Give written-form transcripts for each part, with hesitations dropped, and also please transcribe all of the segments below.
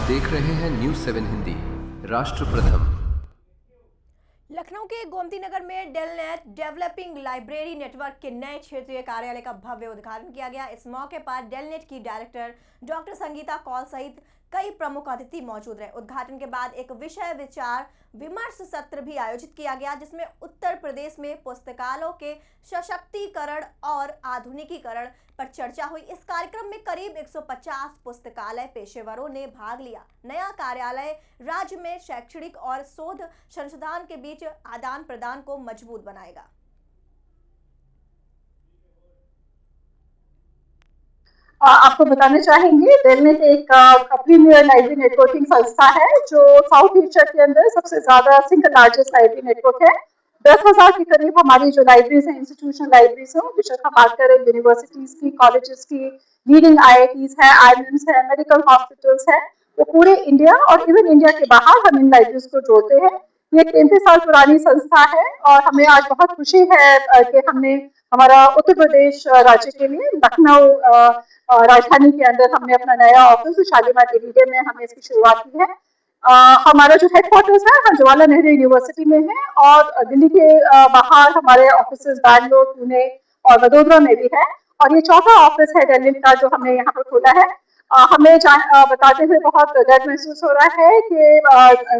देख रहे हैं न्यूज़ 7 हिंदी। राष्ट्र प्रथम। लखनऊ के गोमती नगर में डेलनेट डेवलपिंग लाइब्रेरी नेटवर्क के नए क्षेत्रीय कार्यालय का भव्य उद्घाटन किया गया। इस मौके पर डेलनेट की डायरेक्टर डॉक्टर संगीता कौल सहित कई प्रमुख अतिथि मौजूद रहे। उद्घाटन के बाद एक विषय विचार विमर्श सत्र भी आयोजित किया गया, जिसमें उत्तर प्रदेश में पुस्तकालयों के सशक्तिकरण और आधुनिकीकरण पर चर्चा हुई। इस कार्यक्रम में करीब 150 पुस्तकालय पेशेवरों ने भाग लिया। नया कार्यालय राज्य में शैक्षणिक और शोध संशोधन के बीच आदान प्रदान को मजबूत बनाएगा। आपको बताना चाहेंगे, डेलनेट एक प्रीमियर लाइब्रेरी नेटवर्किंग संस्था है जो साउथ एशिया के अंदर सबसे ज्यादा सिंगल लार्जेस्ट लाइब्रेरी नेटवर्क है। 10,000 के करीब हमारी जो लाइब्रेरीज हैं, इंस्टीट्यूशनल लाइब्रेरीज हैं, बेशक हम बात करें यूनिवर्सिटीज की, कॉलेजेस की, लीडिंग IITs है, आईआईएम्स है, मेडिकल हॉस्पिटल्स है, वो पूरे इंडिया और इवन इंडिया के बाहर हम इन लाइब्रेरीज को जोड़ते हैं। ये 33 साल पुरानी संस्था है और हमें आज बहुत खुशी है कि हमने हमारा उत्तर प्रदेश राज्य के लिए लखनऊ राजधानी के अंदर हमने अपना नया ऑफिस शालीमार एरिया में हमने इसकी शुरुआत की है। हमारा जो हेडक्वार्टर्स है हम जवाहरलाल नेहरू यूनिवर्सिटी में है और दिल्ली के बाहर हमारे ऑफिस बैंगलोर, पुणे और वडोदरा में भी है। और ये चौथा ऑफिस है डेलनेट का जो हमने यहाँ पर खोला है। हमें बताते हुए बहुत गर्व महसूस हो रहा है कि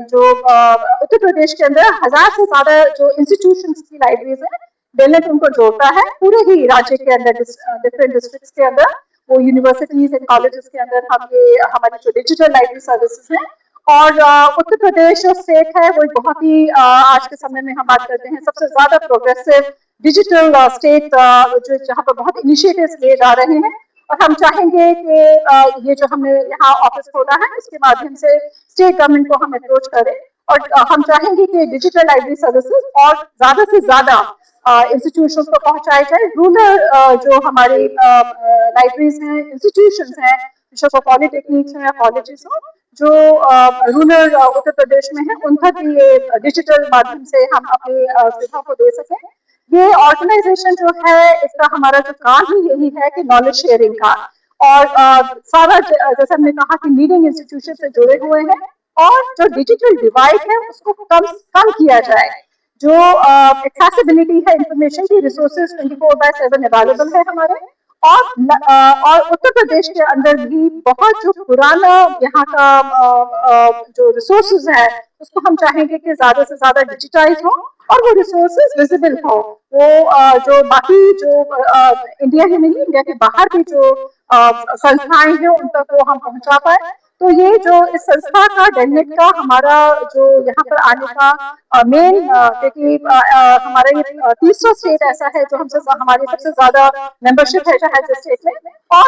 जो उत्तर प्रदेश के अंदर 1000 से ज्यादा जो इंस्टीट्यूशंस की लाइब्रेरीज है, डेलनेट उनको जोड़ता है पूरे ही राज्य के अंदर, डिफरेंट डिस्ट्रिक्ट्स के अंदर, वो यूनिवर्सिटीज एंड कॉलेजेस के अंदर हम ये हमारी जो डिजिटल लाइब्रेरी सर्विसेज हैं। और उत्तर प्रदेश जो स्टेट है वो बहुत ही आज के समय में हम बात करते हैं सबसे ज्यादा प्रोग्रेसिव डिजिटल स्टेट जो जहाँ पर बहुत इनिशिएटिव्स लिए जा रहे हैं। और हम चाहेंगे कि ये जो हमने यहाँ ऑफिस खोला है इसके माध्यम से स्टेट गवर्नमेंट को हम अप्रोच करें और हम चाहेंगे कि डिजिटल लाइब्रेरी सर्विसेज और ज्यादा से ज्यादा इंस्टीट्यूशन को पहुंचाई जाए। रूरल जो हमारी लाइब्रेरीज हैं, इंस्टीट्यूशंस हैं, विशेषकर पॉलिटेक्निक्स हैं, कॉलेजेस हो जो रूरल उत्तर प्रदेश में है, उन तक भी ये डिजिटल माध्यम से हम अपनी सुविधा को दे सकें। ये ऑर्गेनाइजेशन जो है इसका हमारा जो काम ही यही है कि नॉलेज शेयरिंग का, और सारा जैसे हमने कहा कि लीडिंग इंस्टीट्यूशन से जुड़े हुए हैं और जो डिजिटल डिवाइड है उसको कम किया जाए। जो एक्सेसिबिलिटी है इंफॉर्मेशन की, रिसोर्सेज 24/7 अवेलेबल है हमारे। और उत्तर प्रदेश के अंदर भी बहुत जो पुराना यहाँ का जो रिसोर्सेज है उसको हम चाहेंगे कि ज्यादा से ज्यादा डिजिटाइज हो और वो रिसोर्सेज विजिबल हो। वो जो बाकी जो इंडिया ही नहीं, इंडिया के बाहर भी जो संस्थाएं हैं उन तक वो हम पहुंचा पाए। तो ये जो इस संस्था का, डेलनेट का हमारा जो यहाँ पर आने का मेन, क्योंकि हमारा ये तीसरा स्टेट ऐसा है जो हमसे हमारी सबसे ज्यादा मेंबरशिप है शायद इस स्टेट में। और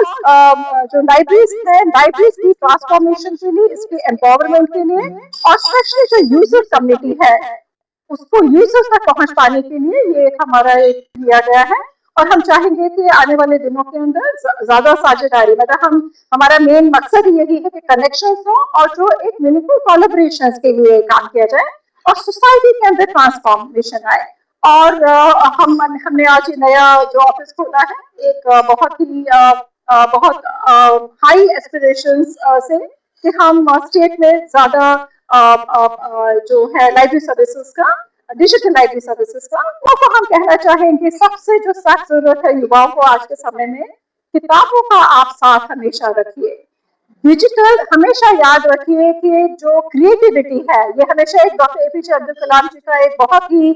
जो लाइब्रेरीज है, लाइब्रेरीज की ट्रांसफॉर्मेशन के लिए, इसके एम्पावरमेंट के लिए और स्पेशली जो यूजर कम्युनिटी है उसको यूजर्स तक पहुंच पाने के लिए ये एक हमारा एक किया गया है। और हम चाहेंगे कि आने वाले दिनों के अंदर ज्यादा साझेदारी, मतलब हमारा मेन मकसद यही है कि कनेक्शंस हो और जो एक मीनिंगफुल कोलैबोरेशंस के लिए काम किया जाए और सोसाइटी के अंदर ट्रांसफॉर्मेशन आए। और हमने आज नया जो ऑफिस खोला है एक बहुत हाई एस्पिरेशंस से कि हम स्टेट में ज्यादा जो है लाइब्रेरी सर्विसेज का, डिजिटल लाइब्रेरी सर्विसेज का, वो हम कहना चाहेंगे सबसे जो सख्त जरूरत है युवाओं को आज के समय में, किताबों का आप साथ हमेशा रखिए। डिजिटल हमेशा याद रखिए कि जो क्रिएटिविटी है ये हमेशा एक डॉक्टर APJ अब्दुल कलाम जी का एक बहुत ही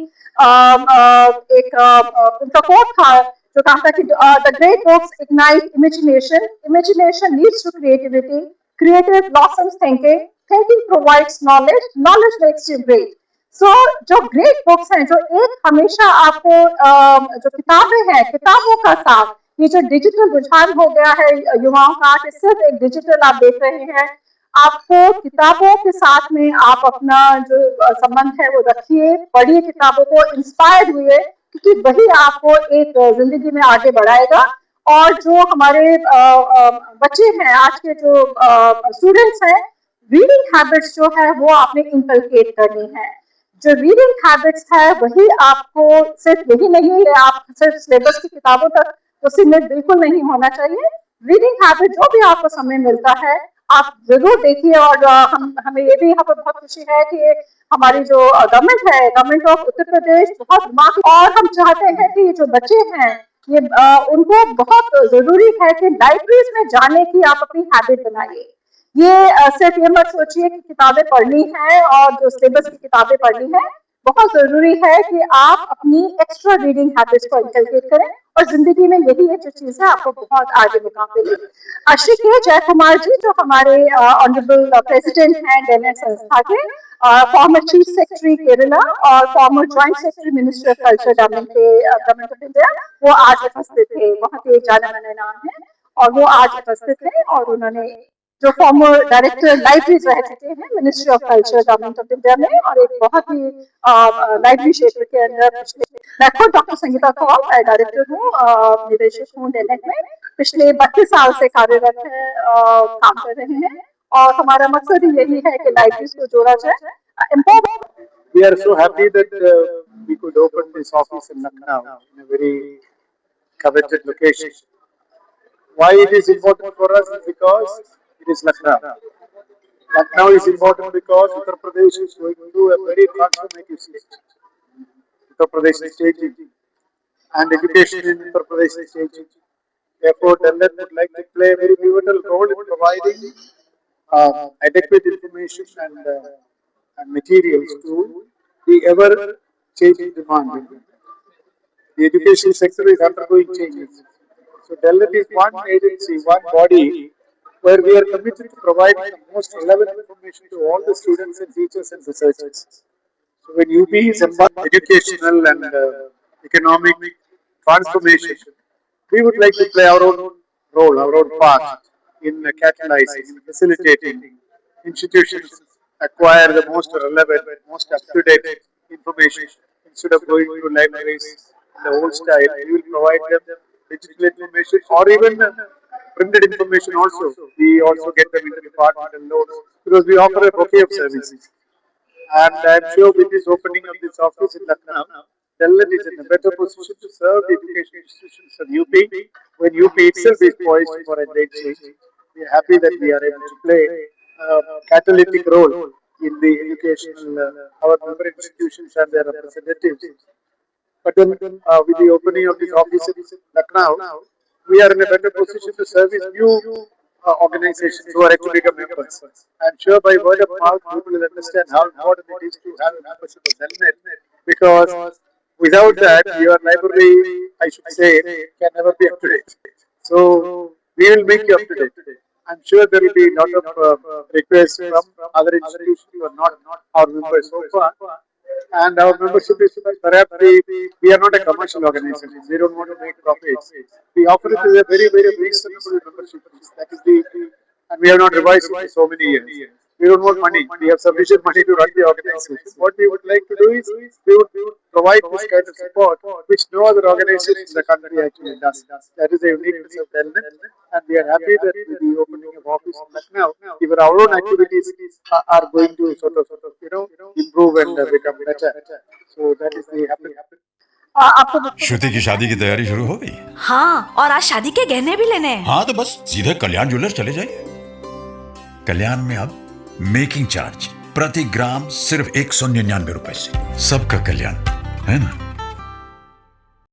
उनका कोट था जो कहा था कि the great books ignite imagination, imagination leads to creativity, creative blossoms thinking, thinking provides knowledge, knowledge makes you great. So जो ग्रेट बुक्स हैं, जो एक हमेशा आपको जो किताबें हैं, किताबों का साथ, ये जो डिजिटल रुझान हो गया है युवाओं का कि सिर्फ एक डिजिटल आप देख रहे हैं, आपको किताबों के साथ में आप अपना जो संबंध है वो रखिए, पढ़िए किताबों को, इंस्पायर हुए, क्योंकि वही आपको एक जिंदगी में आगे बढ़ाएगा। और जो हमारे बच्चे हैं, आज के जो स्टूडेंट्स हैं, रीडिंग हैबिट्स जो है वो आपने इनकलकेट करनी है। जो रीडिंग हैबिट्स है वही आपको, सिर्फ यही नहीं है आप सिर्फ सिलेबस की किताबों तक उसी में बिल्कुल नहीं होना चाहिए। रीडिंग हैबिट जो भी आपको समय मिलता है आप जरूर देखिए। और हमें ये भी यहाँ पर बहुत खुशी है कि हमारी जो गवर्नमेंट है, गवर्नमेंट ऑफ उत्तर प्रदेश, बहुत दिमाग, और हम चाहते हैं कि जो बच्चे हैं ये उनको बहुत जरूरी है कि लाइब्रेरीज में जाने की आप अपनी हैबिट बनाइए। ये सिर्फ ये मत सोचिए कि किताबें पढ़नी है और जो सिलेबस की किताबें पढ़नी है, बहुत जरूरी है कि आप अपनी एक्स्ट्रा रीडिंग हैबिट्स को इंकलकेट करें, और जिंदगी में यही एक जो चीज है आपको बहुत आगे मुकाम पे लेगी। श्री के जय कुमार जी, जो हमारे ऑनरेबल प्रेसिडेंट हैं डेलनेट संस्था के, फॉर्मर चीफ सेक्रेटरी केरला और farmer joint secretary ministry of culture government of India, वो आज उपस्थित थे। बहुत ही जाने माने नाम है और वो आज उपस्थित थे। और उन्होंने जो फॉर्मर डायरेक्टर लाइब्रेरीज रह चुके हैं ministry of culture government of India में, और एक बहुत ही लाइब्रेरी क्षेत्र के अंदर मैं खुद डॉक्टर संगीता कौल डायरेक्टर हूँ, निदेशक हूँ डेलनेट में, पिछले 32 साल से कार्यरत है, काम कर रहे हैं। और हमारा मकसद ही यही है कि लाइब्रेरीज को जोड़ा जाए। We are so happy that we could open this office in Lucknow in a very coveted location. Why it is important for us is because it is Lucknow. Lucknow is important because Uttar Pradesh is going through a very transformative stage. Uttar Pradesh is changing, and education in Uttar Pradesh is changing. Therefore, Delnet would like to play a very pivotal role in providing adequate information and materials to the ever-changing demand. The education sector is undergoing changes. So Delnet is one agency, one body where we are committed to provide the most relevant information to all the students and teachers and researchers. So when UP is about educational and economic transformation, we would like to play our own role, our own part in catalyzing, in facilitating institutions acquire the most relevant, most up-to-date information. Instead of going to libraries in the old style, we will provide them digital information or even printed information also. We also get them into departmental notes because we offer a bouquet of services. And I am sure with this opening of this office in Lucknow, Delnet is in a better position to serve the education institutions of UP when UP itself is poised for a great change. We are happy that we are able to play a catalytic role in the educational, our member institutions and their representatives. But then with the opening of this office in Lucknow, we are in a better position to service new organizations who are yet to become members. I am sure by word of mouth people will understand how important it is to have a membership of Delnet, because without that your library, I should say, can never be up to date. So we will make you up to date. I am sure there will be a lot of requests from other institutions who are not our members so far. And our membership is perhaps we are not a commercial organization. We don't want to make profits. We offer it as a very, very reasonable membership. That is and we have not revised it for so many years. We don't want money. We have sufficient money to run the organization. What we would like to do is we would provide this kind of support which no other organization in the country actually does. That is the uniqueness of Delnet, and we are happy that with the opening of office in Lucknow, even our own activities are going to sort of improve and become better. So that is the happy. श्रुति की शादी की तैयारी शुरू हो गई? हाँ, और आज शादी के गहने भी लेने हैं। हाँ, तो बस सीधे कल्याण ज्वेलर चले जाइए। कल्याण में अब मेकिंग चार्ज प्रति ग्राम सिर्फ 199 रुपए से। सबका कल्याण, है ना?